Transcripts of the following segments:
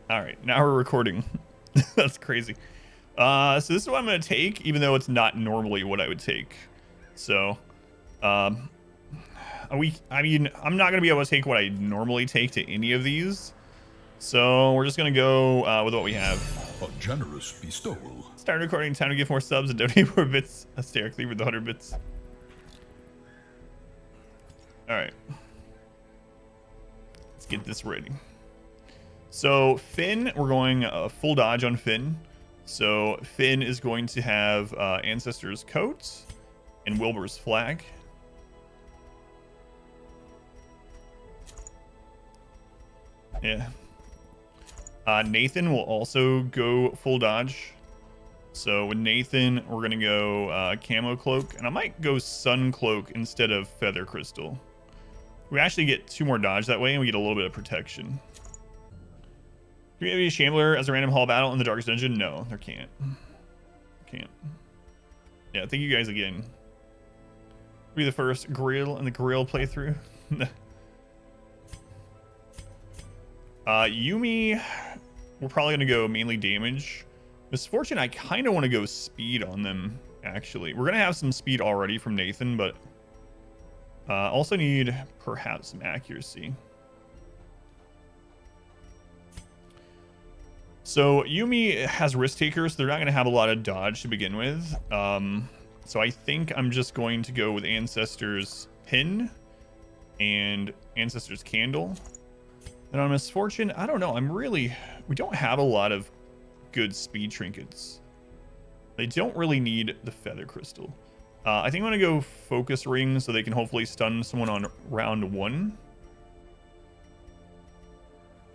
All right, now we're recording. That's crazy. So this is what I'm gonna take, even though it's not normally what I would take. So, um, I mean, I'm not gonna be able to take what I normally take to any of these. So we're just gonna go with what we have. A generous bestowal. Start recording. Time to give more subs and donate more bits. Hysterically with the 100 bits. All right, let's get this ready. So Finn, we're going full dodge on Finn. So Finn is going to have Ancestor's Coat and Wilbur's Flag. Yeah. Nathan will also go full dodge. So with Nathan, we're going to go Camo Cloak. And I might go Sun Cloak instead of Feather Crystal. We actually get 2 more dodge that way, and we get a little bit of protection. Do we have any Shambler as a random hall battle in the Darkest Dungeon? No, there can't. Can't. Yeah, thank you guys again. Be the first grill in the grill playthrough. Yumi, we're probably gonna go mainly damage. Misfortune, I kind of want to go speed on them. Actually, we're gonna have some speed already from Nathan, but also need perhaps some accuracy. So Yumi has risk takers, so they're not going to have a lot of dodge to begin with. So I think I'm just going to go with Ancestor's Pin and Ancestor's Candle. And on Misfortune, I don't know. We don't have a lot of good speed trinkets. They don't really need the Feather Crystal. I think I'm going to go Focus Ring so they can hopefully stun someone on round 1.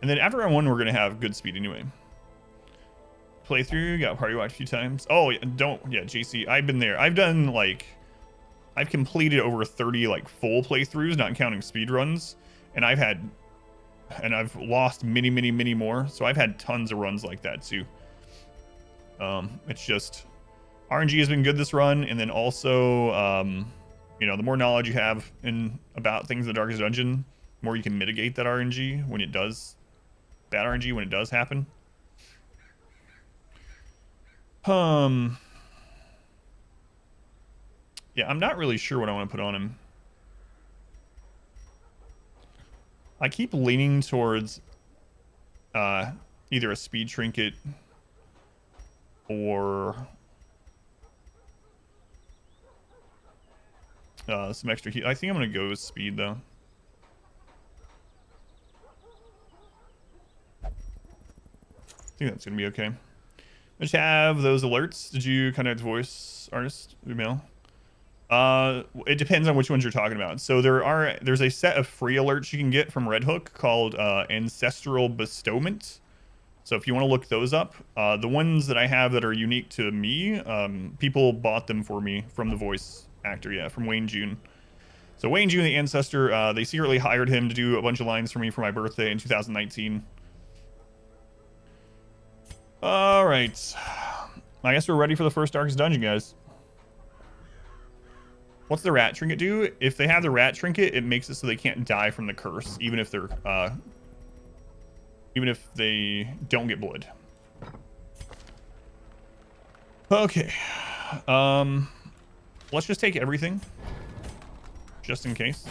And then after round 1, we're going to have good speed anyway. Playthrough, got party watch a few times. Oh, yeah, JC, I've been there. I've completed over 30 like full playthroughs, not counting speed runs, and I've lost many more. So I've had tons of runs like that too. It's just RNG has been good this run, and then also the more knowledge you have about things in the Darkest Dungeon, the more you can mitigate that RNG when it does happen. Yeah, I'm not really sure what I want to put on him. I keep leaning towards either a speed trinket or some extra heat. I think I'm going to go with speed, though. I think that's going to be okay. I just have those alerts. Did you kind of voice artist email? It depends on which ones you're talking about. So there's a set of free alerts you can get from Redhook called Ancestral Bestowment. So if you want to look those up, the ones that I have that are unique to me, people bought them for me from the voice actor, from Wayne June. So Wayne June, the Ancestor, they secretly hired him to do a bunch of lines for me for my birthday in 2019. All right, I guess we're ready for the first Darkest Dungeon, guys. What's the rat trinket do? If they have the rat trinket, it makes it so they can't die from the curse, even if they don't get blood. Okay, let's just take everything, just in case.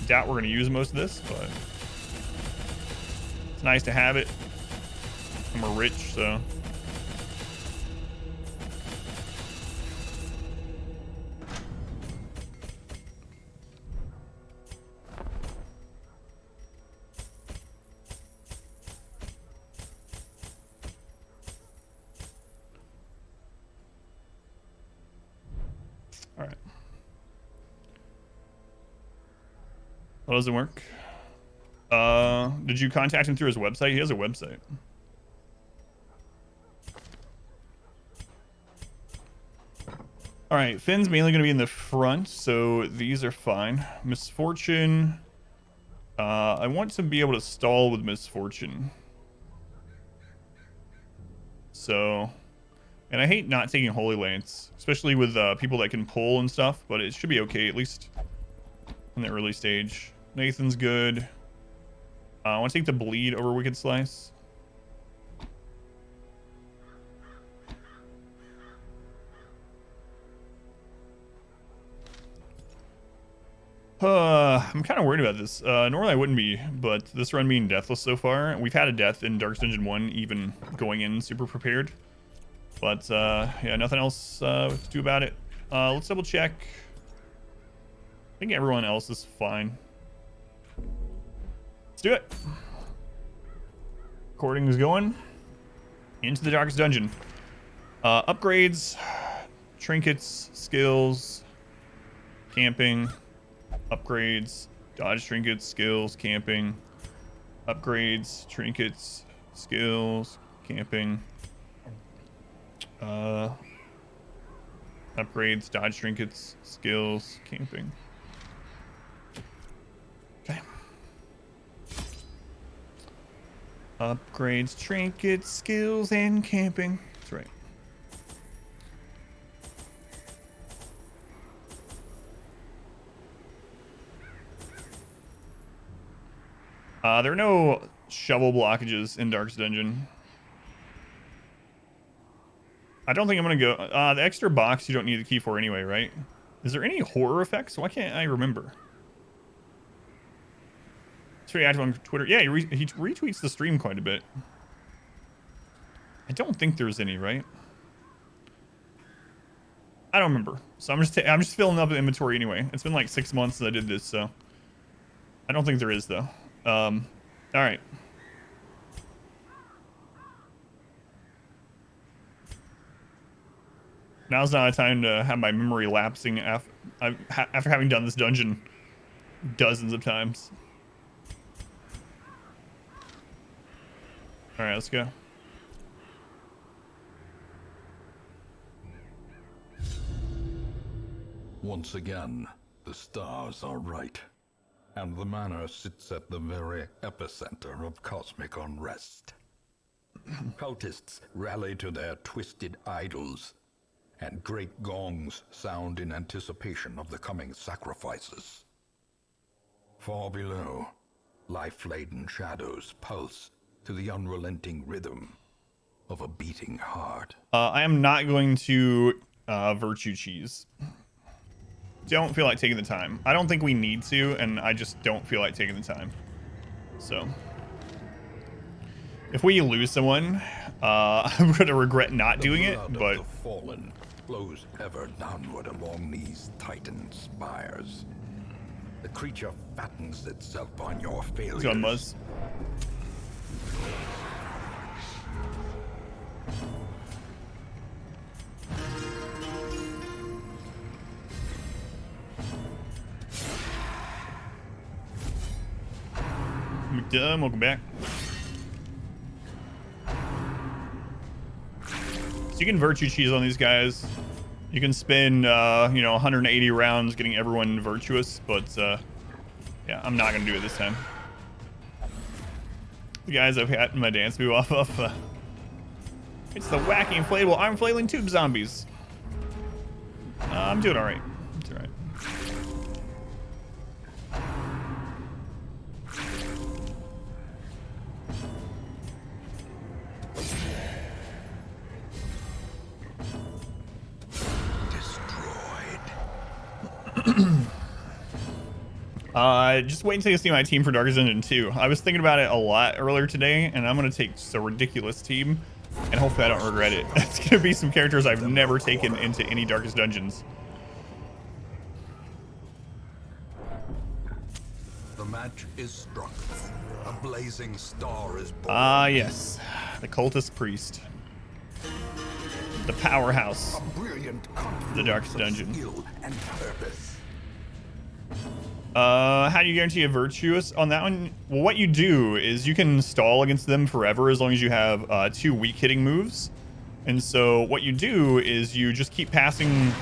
Doubt we're gonna use most of this, but it's nice to have it. And we're rich, so. All right. Well, does it work? Did you contact him through his website? He has a website. All right, Finn's mainly going to be in the front, so these are fine. Misfortune. I want to be able to stall with Misfortune. So, and I hate not taking Holy Lance, especially with people that can pull and stuff, but it should be okay, at least in the early stage. Nathan's good. I want to take the Bleed over Wicked Slice. I'm kind of worried about this. Normally I wouldn't be, but this run being deathless so far, we've had a death in Darkest Dungeon 1, even going in super prepared. But yeah, nothing else to do about it. Let's double check. I think everyone else is fine. Let's do it. Recording is going into the Darkest Dungeon. Upgrades, trinkets, skills, camping, upgrades, dodge, trinkets, skills, camping, upgrades, trinkets, skills, camping, upgrades, dodge, trinkets, skills, camping. Okay. Upgrades, trinkets, skills, and camping. That's right. There are no shovel blockages in Darkest Dungeon. I don't think I'm going to go... the extra box you don't need the key for anyway, right? Is there any horror effects? Why can't I remember? It's pretty active on Twitter. Yeah, he retweets the stream quite a bit. I don't think there's any, right? I don't remember. So I'm just filling up the inventory anyway. It's been like 6 months since I did this, so... I don't think there is, though. All right. Now's not a time to have my memory lapsing after having done this dungeon dozens of times. All right, let's go. Once again, the stars are right, and the manor sits at the very epicenter of cosmic unrest. Cultists rally to their twisted idols, and great gongs sound in anticipation of the coming sacrifices. Far below, life-laden shadows pulse to the unrelenting rhythm of a beating heart. I am not going to virtue cheese. Don't feel like taking the time. I don't think we need to, and I just don't feel like taking the time. So, if we lose someone, I'm going to regret not doing it, but... The fallen flows ever downward along these titan spires. The creature fattens itself on your failures. Let's go, Muzz. McDum, welcome back. So you can virtue cheese on these guys. You can spend, 180 rounds getting everyone virtuous, but yeah, I'm not gonna do it this time. The guys I've had my dance move off of. It's the wacky inflatable arm flailing tube zombies. I'm doing all right. It's all right. Just wait until you see my team for Darkest Dungeon 2. I was thinking about it a lot earlier today, and I'm going to take just a ridiculous team, and hopefully I don't regret it. It's going to be some characters I've never taken into any Darkest Dungeons. The match is struck. A blazing star is born. Ah, yes. The Cultist Priest. The powerhouse. A brilliant The Darkest Dungeon. skill and purpose. How do you guarantee a virtuous on that one? Well, what you do is you can stall against them forever as long as you have 2 weak hitting moves. And so what you do is you just keep passing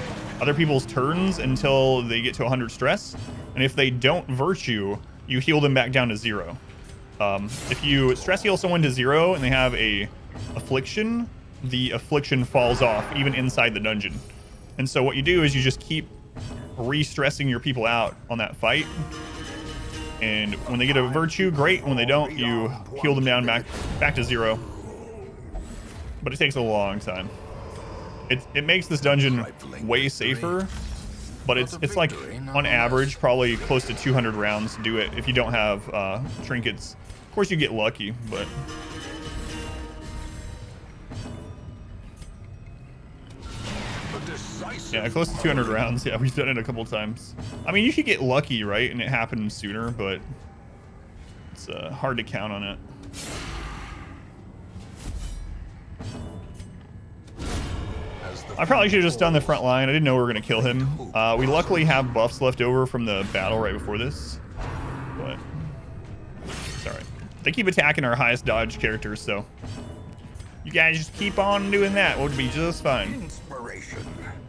other people's turns until they get to 100 stress. And if they don't virtue, you heal them back down to 0. If you stress heal someone to 0 and they have a affliction, the affliction falls off even inside the dungeon. And so what you do is you just keep re-stressing your people out on that fight, and when they get a virtue, great. When they don't, you heal them down back to 0. But it takes a long time. It makes this dungeon way safer but it's like on average probably close to 200 rounds to do it if you don't have trinkets. Of course, you get lucky, but yeah, close to 200 rounds. Yeah, we've done it a couple times. I mean, you could get lucky, right, and it happened sooner, but it's hard to count on it. I probably should have just done the front line. I didn't know we were going to kill him. We luckily have buffs left over from the battle right before this, but it's all right. They keep attacking our highest dodge characters, so you guys just keep on doing that. We'll be just fine.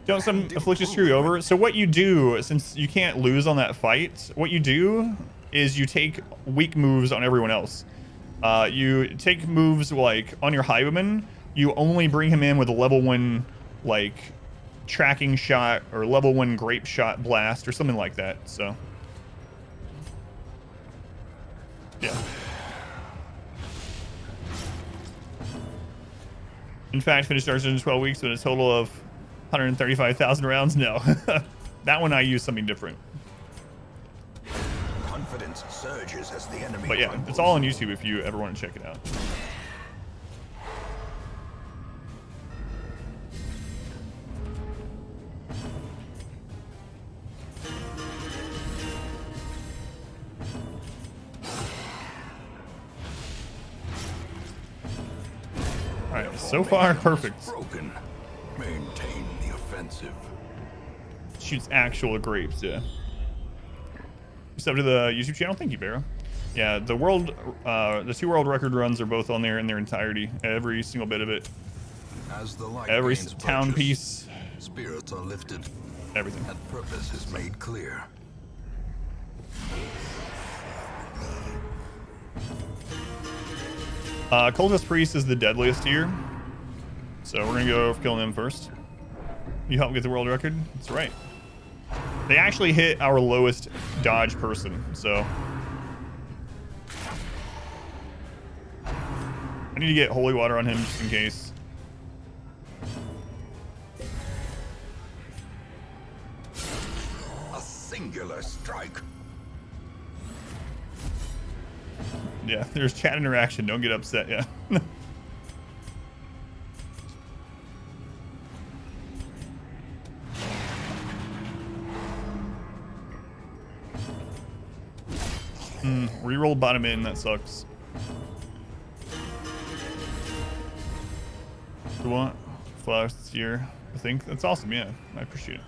Don't some affliction screw you over? So what you do, since you can't lose on that fight, what you do is you take weak moves on everyone else. You take moves like on your highwayman, you only bring him in with a level 1 like tracking shot or level 1 grape shot blast or something like that. So yeah. In fact, finished Dark Souls in 12 weeks with a total of 135,000 rounds. No, that one I used something different. Confidence surges as the enemy. But yeah, it's all on YouTube if you ever want to check it out. All right, so far perfect. Broken. Maintain the offensive. Shoots actual grapes, yeah. Sub to the YouTube channel, thank you, Barrow. Yeah, the two world record runs are both on there in their entirety, every single bit of it. As the light Every gains town purchase, piece, spirits are lifted, everything. and purpose is made clear. Cultist Priest is the deadliest here, so we're gonna go for killing him first. You help get the world record? That's right. They actually hit our lowest dodge person, so I need to get holy water on him just in case. A singular strike. Yeah, there's chat interaction. Don't get upset. Yeah. Reroll bottom in. That sucks. You want flowers this year? I think that's awesome. Yeah, I appreciate it.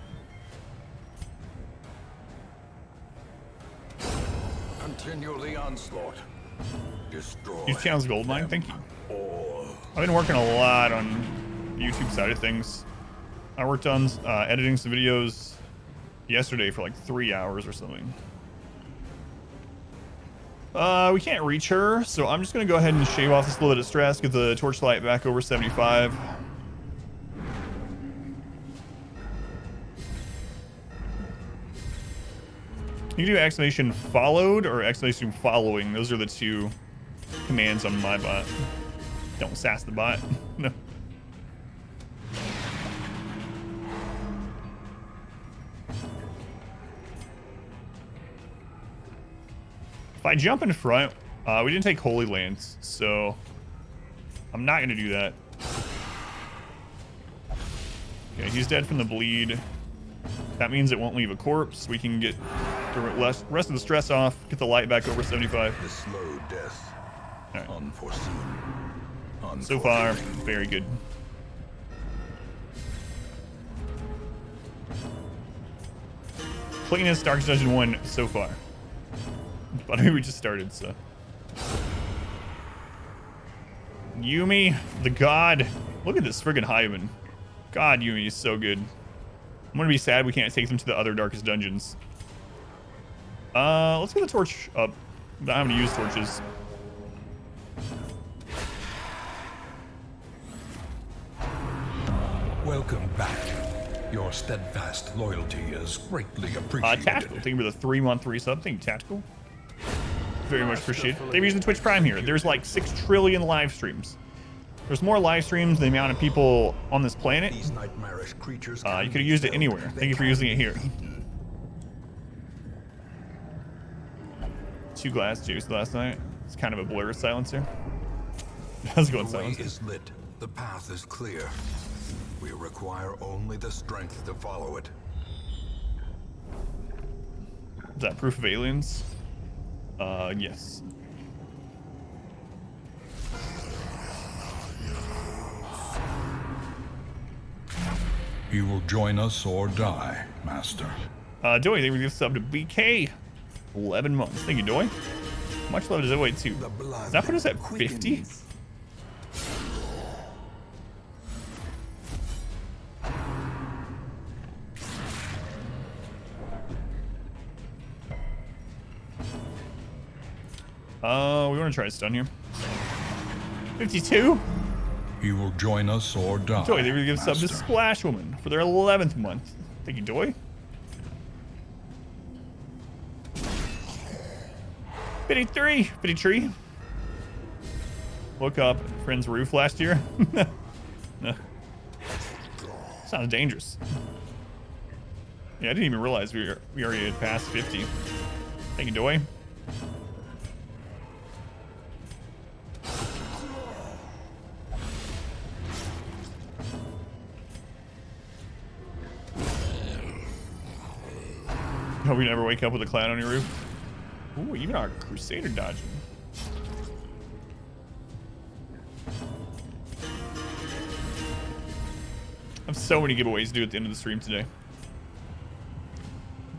Continue the onslaught. Destroy. Use channel's gold mine. Thank you. All. I've been working a lot on the YouTube side of things. I worked on editing some videos yesterday for like 3 hours or something. We can't reach her, so I'm just gonna go ahead and shave off this little bit of stress, get the torchlight back over 75. You can do exclamation followed or exclamation following. Those are the two commands on my bot. Don't sass the bot. No. If I jump in front, we didn't take Holy Lands, so I'm not gonna do that. Okay, he's dead from the bleed. That means it won't leave a corpse. We can get the rest of the stress off, get the light back over 75. The slow death. Right. Unforeseen. So far, very good. Cleanest Darkest Dungeon 1 so far. But I mean, we just started, so. Yumi, the god. Look at this friggin' Hyman. God, Yumi is so good. I'm gonna be sad we can't take them to the other Darkest Dungeons. Let's get the torch up. I'm not having to use torches. Welcome back. Your steadfast loyalty is greatly appreciated. Tactical, thank you for the 3-month resub. Thank you, Tactical. Very much appreciated. They've used the Twitch Prime here. There's like 6 trillion live streams. There's more live streams than the amount of people on this planet. These nightmarish creatures You could have used it anywhere. Thank you for using it here. 2 glass juice last night. It's kind of a blur silencer. How's it going, The way silencer? is lit. The path is clear. We require only the strength to follow it. Is that proof of aliens? Yes. You will join us or die, Master. Doy, they give sub to BK. 11 months. Thank you, Doy. Much love to Zoe too. Does that put us at 50? We want to try to stun here. 52? You will join us or die. Doy, they really give sub to Master. Splash Woman for their 11th month. Thank you, Doy. 53. 53. Woke up friend's roof last year. No. Sounds dangerous. Yeah, I didn't even realize we already had passed 50. Thank you, Doy. Hope you never wake up with a cloud on your roof. Ooh, even our Crusader dodging. I have so many giveaways to do at the end of the stream today.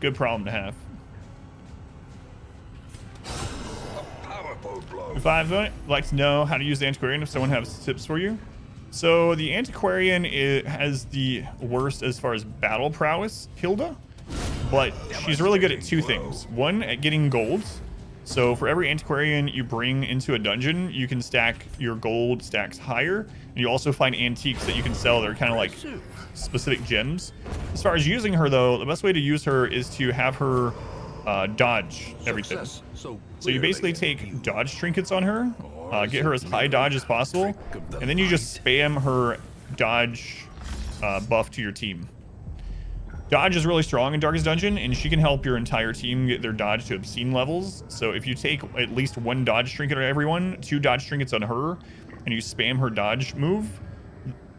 Good problem to have. Powerful blow. If I'd like to know how to use the Antiquarian, if someone has tips for you. So the Antiquarian has the worst as far as battle prowess, Hilda. But she's really good at 2 things. One, at getting gold. So for every Antiquarian you bring into a dungeon, you can stack your gold stacks higher. And you also find antiques that you can sell. They're kind of like specific gems. As far as using her, though, the best way to use her is to have her dodge everything. Success So you basically take dodge trinkets on her, get her as high dodge as possible, and then you just spam her dodge buff to your team. Dodge is really strong in Darkest Dungeon, and she can help your entire team get their dodge to obscene levels. So if you take at least 1 dodge trinket on everyone, 2 dodge trinkets on her, and you spam her dodge move,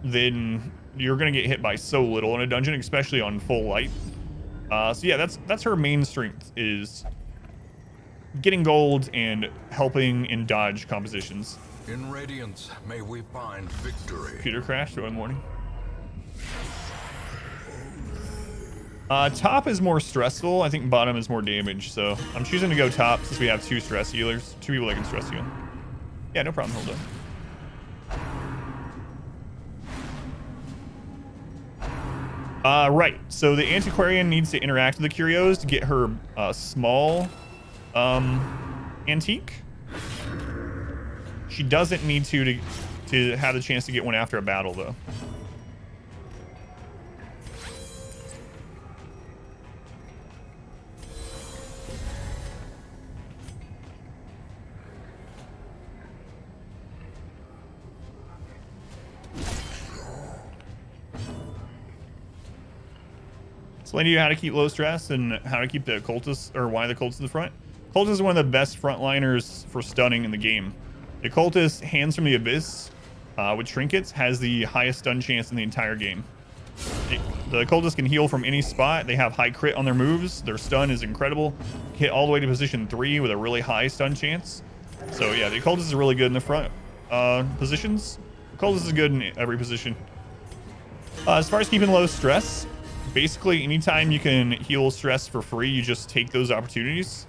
then you're gonna get hit by so little in a dungeon, especially on full light. So yeah, that's her main strength, is getting gold and helping in dodge compositions. In Radiance, may we find victory. Computer crash, one morning. Top is more stressful. I think bottom is more damage, so I'm choosing to go top since we have 2 stress healers. 2 people that can stress heal. Yeah, no problem, hold on. Right, so the Antiquarian needs to interact with the Curios to get her small antique. She doesn't need to have the chance to get one after a battle, though. Explain to you how to keep low stress and how to keep the cultists, or why the cultists in the front. Cultist is one of the best frontliners for stunning in the game. The cultist, Hands from the Abyss, with trinkets, has the highest stun chance in the entire game. The cultist can heal from any spot. They have high crit on their moves. Their stun is incredible. Hit all the way to position 3 with a really high stun chance. So yeah, the cultist is really good in the front positions. The cultist is good in every position. As far as keeping low stress, basically anytime you can heal stress for free, you just take those opportunities.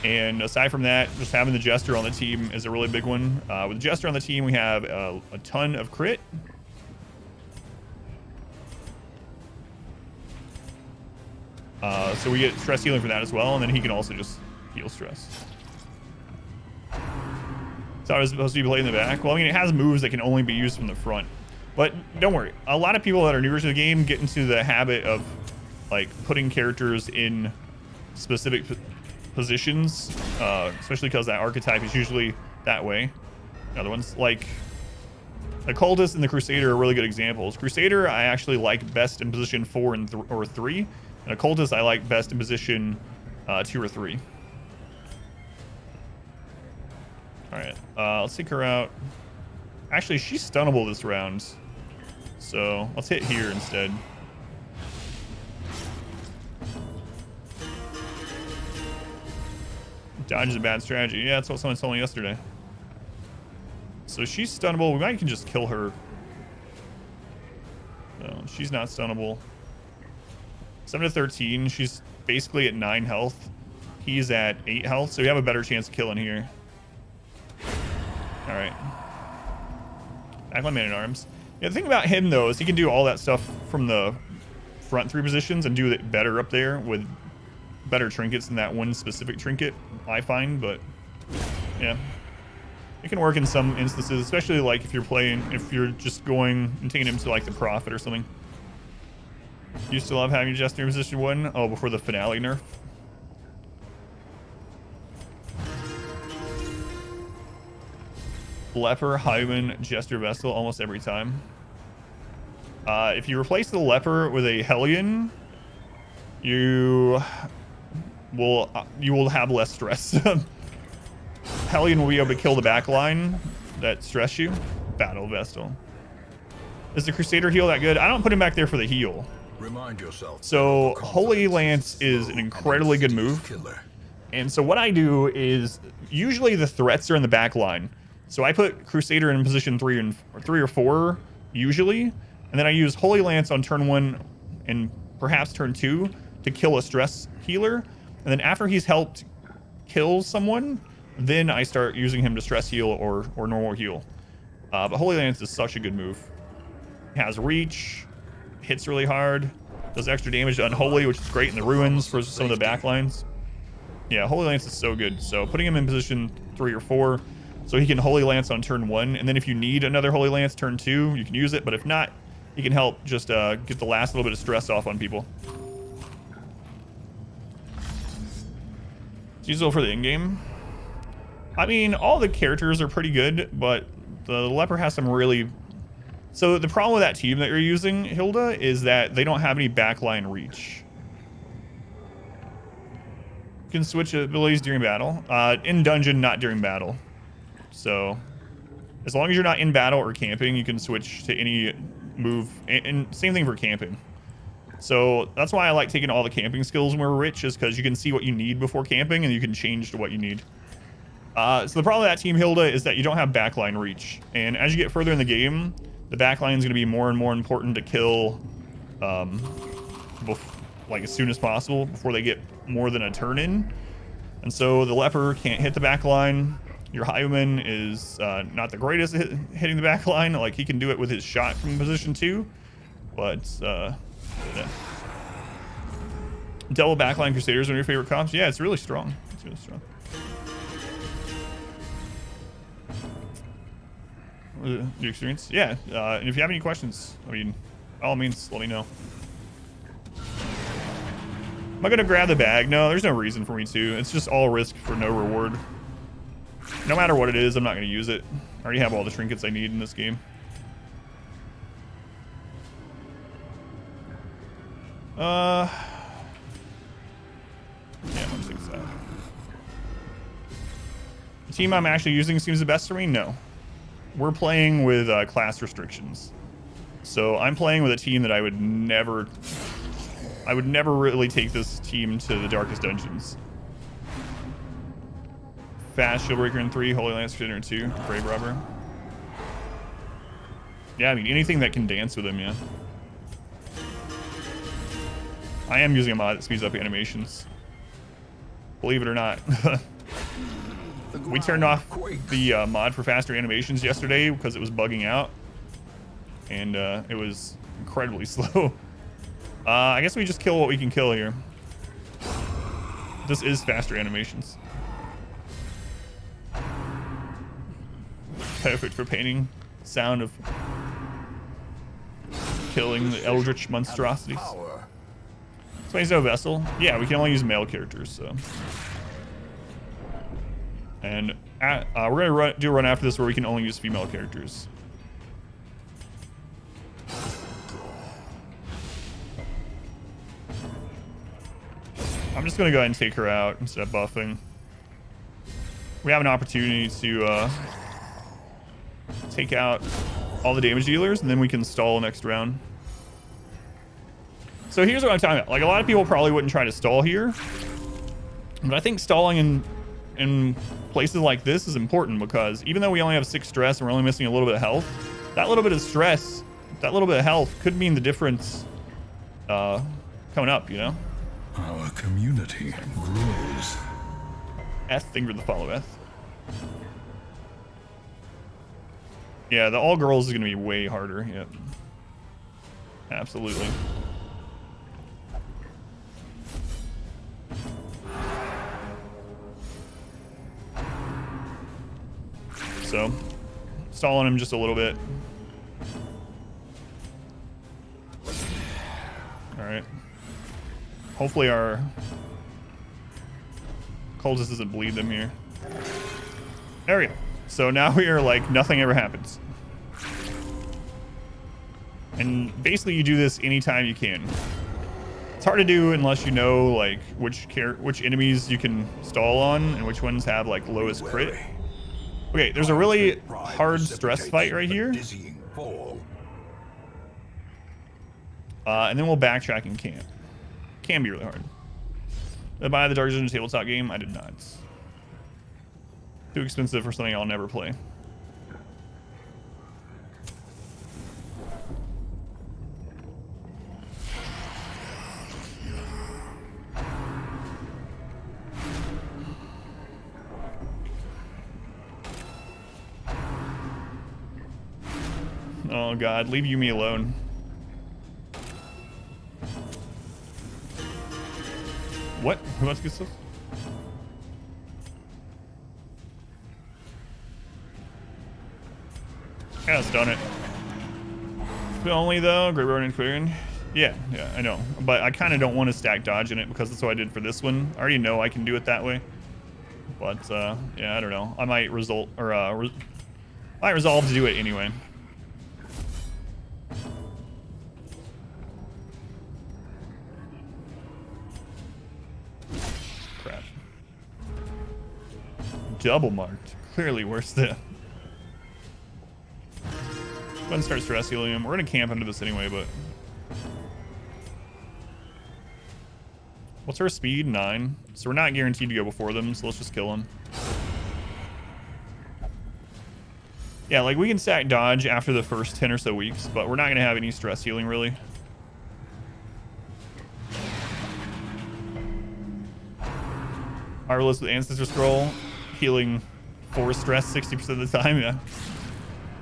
And aside from that, just having the Jester on the team is a really big one. With the Jester on the team, we have a ton of crit. So we get stress healing for that as well, and then he can also just heal stress. So I was supposed to be playing in the back. Well, I mean, it has moves that can only be used from the front. But don't worry, a lot of people that are newer to the game get into the habit of like putting characters in specific positions, especially because that archetype is usually that way. Other ones like the Cultist and the Crusader are really good examples. Crusader I actually like best in position 4 and or 3, and a Cultist I like best in position 2 or 3. right. Let's take her out. Actually, she's stunnable this round. So let's hit here instead. Dodge is a bad strategy. Yeah, that's what someone told me yesterday. So she's stunnable. We might can just kill her. No, she's not stunnable. 7 to 13. She's basically at 9 health. He's at 8 health, so we have a better chance of killing here. All right. Back on Man-at-Arms. Yeah, the thing about him, though, is he can do all that stuff from the front 3 positions and do it better up there with better trinkets than that one specific trinket, I find. But, yeah. It can work in some instances, especially, like, if you're just going and taking him to, like, the Prophet or something. Used to love having Jester in position 1. Oh, before the finale nerf. Leper, Hyman, Jester, Vestal almost every time. If you replace the Leper with a Hellion, you will have less stress. Hellion will be able to kill the back line that stress you. Battle Vestal. Is the Crusader heal that good? I don't put him back there for the heal. Remind yourself. So Holy Lance is an incredibly good move. And so what I do is usually the threats are in the back line. So I put Crusader in position 3 or 4 usually, and then I use Holy Lance on turn 1 and perhaps turn 2 to kill a stress healer. And then after he's helped kill someone, then I start using him to stress heal or normal heal. But Holy Lance is such a good move. Has reach, hits really hard, does extra damage to Unholy, which is great in the ruins for some of the backlines. Yeah, Holy Lance is so good. So putting him in position 3 or 4, so he can Holy Lance on turn 1, and then if you need another Holy Lance turn 2, you can use it. But if not, he can help just get the last little bit of stress off on people. It's useful for the in-game. I mean, all the characters are pretty good, but the Leper has some really... So the problem with that team that you're using, Hilda, is that they don't have any backline reach. You can switch abilities during battle. In dungeon, not during battle. So as long as you're not in battle or camping, you can switch to any move. And same thing for camping. So that's why I like taking all the camping skills when we're rich, is because you can see what you need before camping and you can change to what you need. So the problem with that team, Hilda, is that you don't have backline reach. And as you get further in the game, the backline is going to be more and more important to kill like as soon as possible before they get more than a turn in. And so the Leper can't hit the backline. Your Hyman is not the greatest at hitting the backline. Like, he can do it with his shot from position 2. But, yeah. Double backline Crusaders are one of your favorite comps? Yeah, it's really strong. It's really strong. Your experience? Yeah. And if you have any questions, I mean, by all means, let me know. Am I going to grab the bag? No, there's no reason for me to. It's just all risk for no reward. No matter what it is, I'm not going to use it. I already have all the trinkets I need in this game. Yeah, I'm just excited. The team I'm actually using seems the best for me? No. We're playing with class restrictions. So I'm playing with a team that I would never really take this team to the darkest dungeons. Fast Shieldbreaker in 3, Holy Lance Crusader in 2, Brave Robber. Yeah, I mean, anything that can dance with him, yeah. I am using a mod that speeds up animations. Believe it or not. We turned off the mod for faster animations yesterday because it was bugging out. And it was incredibly slow. I guess we just kill what we can kill here. This is faster animations. Perfect for painting. Sound of killing the eldritch monstrosities. So he's no vessel. Yeah, we can only use male characters, so. And we're gonna do a run after this where we can only use female characters. I'm just gonna go ahead and take her out instead of buffing. we have an opportunity to take out all the damage dealers, and then we can stall next round. So here's what I'm talking about. Like, a lot of people probably wouldn't try to stall here, but I think stalling in places like this is important, because even though we only have 6 stress and we're only missing a little bit of health, that little bit of stress, that little bit of health could mean the difference coming up, you know? Our community grows. Finger the follow Eth. Yeah, the all girls is gonna be way harder. Yep. Absolutely. So, stalling him just a little bit. All right. Hopefully our cultist doesn't bleed them here. There we go. So now we are like, nothing ever happens. And basically you do this anytime you can. It's hard to do unless you know like which enemies you can stall on and which ones have like lowest crit. Okay, there's a really hard stress fight right here. And then we'll backtrack and camp. Can be really hard. Did I buy the Dark Dungeon tabletop game? I did not. Too expensive for something I'll never play. Oh god, leave you me alone. What? Who else gets this? Yeah, it's done it. Only though, Great Road and Queering. Yeah, I know. But I kind of don't want to stack dodge in it because that's what I did for this one. I already know I can do it that way. But yeah, I don't know. I might might resolve to do it anyway. Crap. Double marked. Clearly worse than. Go ahead and start stress helium. We're gonna camp into this anyway, but what's our speed? 9. So we're not guaranteed to go before them, so let's just kill them. Yeah, like we can stack dodge after the first 10 or so weeks, but we're not gonna have any stress healing really. Harvest with Ancestor Scroll, healing 4 stress 60% of the time, yeah.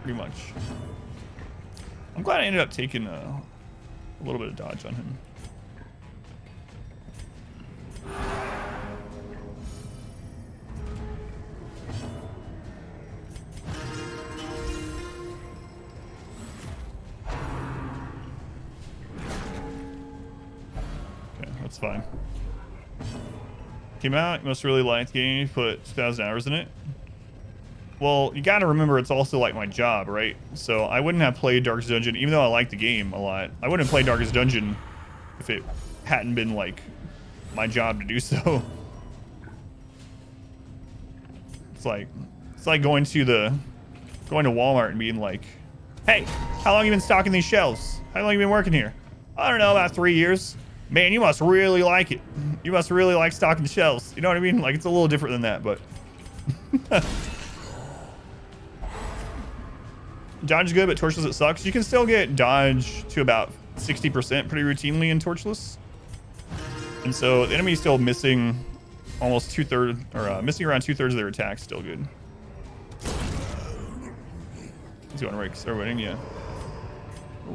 Pretty much. I'm glad I ended up taking a little bit of dodge on him. Okay, that's fine. Came out, you must really like the game, you put 2,000 hours in it. Well, you gotta remember it's also like my job, right? So I wouldn't have played Darkest Dungeon, even though I like the game a lot. I wouldn't have played Darkest Dungeon if it hadn't been like my job to do so. It's like going to Walmart and being like, "Hey, how long have you been stocking these shelves? How long have you been working here?" "I don't know, about 3 years." "Man, you must really like it. You must really like stocking shelves." You know what I mean? Like, it's a little different than that, but dodge is good, but torchless it sucks. You can still get dodge to about 60% pretty routinely in torchless. And so the enemy's still missing almost 2/3, or missing around 2/3 of their attacks. Still good. He's going right, they're winning, yeah.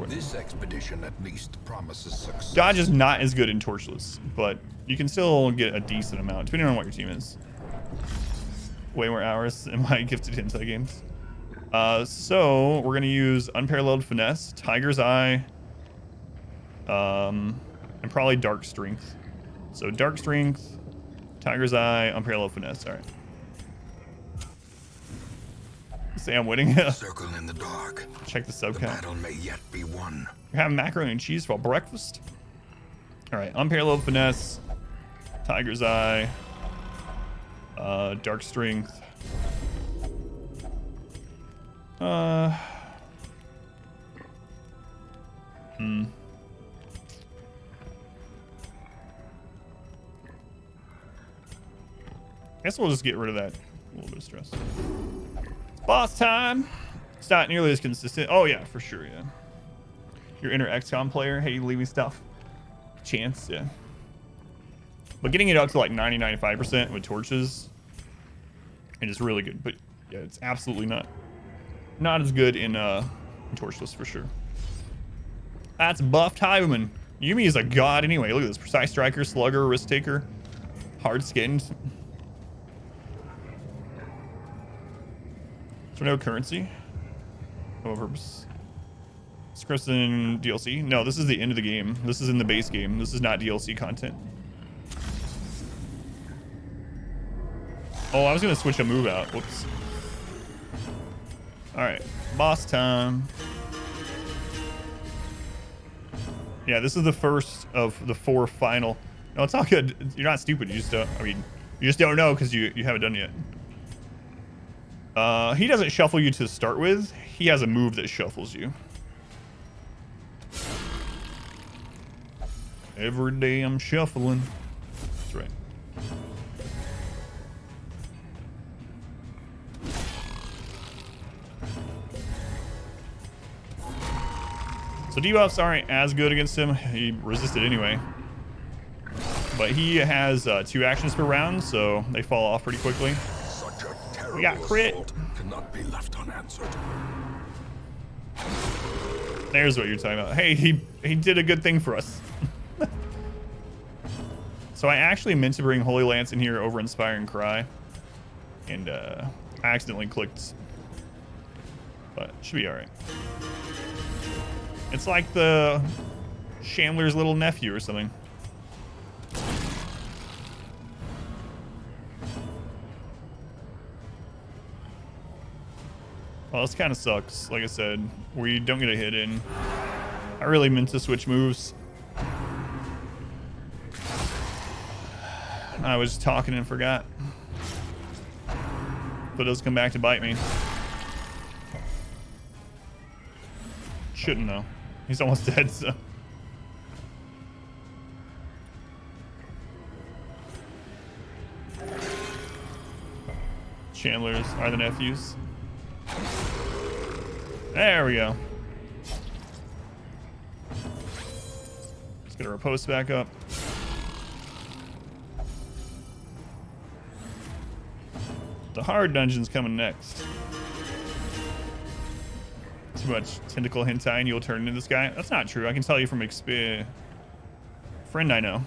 This expedition at least promises success. Dodge is not as good in torchless, but you can still get a decent amount, depending on what your team is. Way more hours in my gifted insight games. So we're gonna use Unparalleled Finesse, Tiger's Eye, and probably Dark Strength. So Dark Strength, Tiger's Eye, Unparalleled Finesse. All right. Say I'm winning. Circle in the dark. Check the sub count. Battle may yet be won. We're having macaroni and cheese for breakfast. All right, Unparalleled Finesse, Tiger's Eye, Dark Strength, Guess we'll just get rid of that little bit of stress. Boss time. It's not nearly as consistent. Oh yeah, for sure, yeah. Your inner XCOM player, hey, leaving stuff. Chance, yeah. But getting it up to like 90-95% with torches, it is really good. But yeah, it's absolutely not as good in torchless for sure. That's buffed Highwayman. Yumi is a god anyway. Look at this. Precise striker, slugger, risk taker, hard skinned. So no currency. No purpose. Scripts in DLC. No, this is the end of the game. This is in the base game. This is not DLC content. Oh, I was gonna switch a move out. Whoops. All right, boss time. Yeah, this is the first of the 4 final. No, it's all good. You're not stupid. You just don't. I mean, you just don't know because you haven't done it yet. He doesn't shuffle you to start with. He has a move that shuffles you. Every day I'm shuffling. That's right. So debuffs aren't as good against him. He resisted anyway. But he has 2 actions per round, so they fall off pretty quickly. Such a terrible We got crit. assault cannot be left unanswered. There's what you're talking about. Hey, he did a good thing for us. So I actually meant to bring Holy Lance in here over Inspiring Cry. And I accidentally clicked. But it should be alright. It's like the Shambler's little nephew or something. Well, this kind of sucks. Like I said, we don't get a hit in. I really meant to switch moves. I was talking and forgot. But it does come back to bite me. Shouldn't though. He's almost dead, so. Chandlers are the nephews. There we go. Let's get our post back up. The hard dungeon's coming next. Too much tentacle hentai and you'll turn into this guy. That's not true. I can tell you from experience. Friend I know.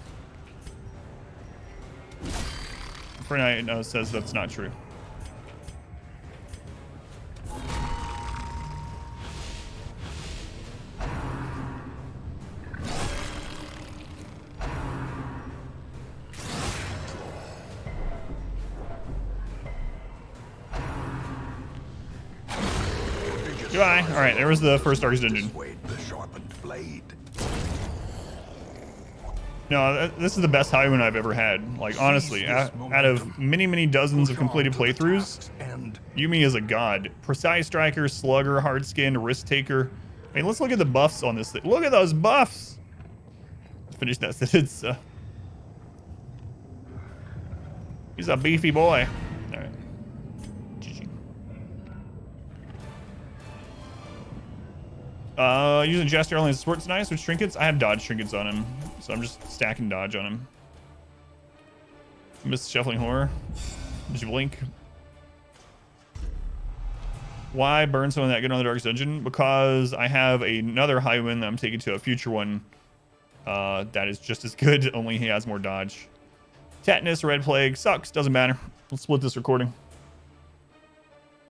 A friend I know says that's not true. Goodbye. All right, there was the first Darkest Dungeon. The sharpened blade. No, this is the best Highwayman I've ever had. Like, honestly, out of many dozens of completed playthroughs, Yumi is a god. Precise striker, slugger, hard skin, risk taker. I mean, let's look at the buffs on this thing. Look at those buffs. Finish that sentence. He's a beefy boy. All right. GG. Using Jester only as sports nice with trinkets. I have dodge trinkets on him, so I'm just stacking dodge on him. Miss Shuffling Horror. Did you blink? Why burn someone that good on the Darkest Dungeon? Because I have another Highwayman that I'm taking to a future one that is just as good, only he has more dodge. Tetanus, Red Plague, sucks, doesn't matter. Let's split this recording.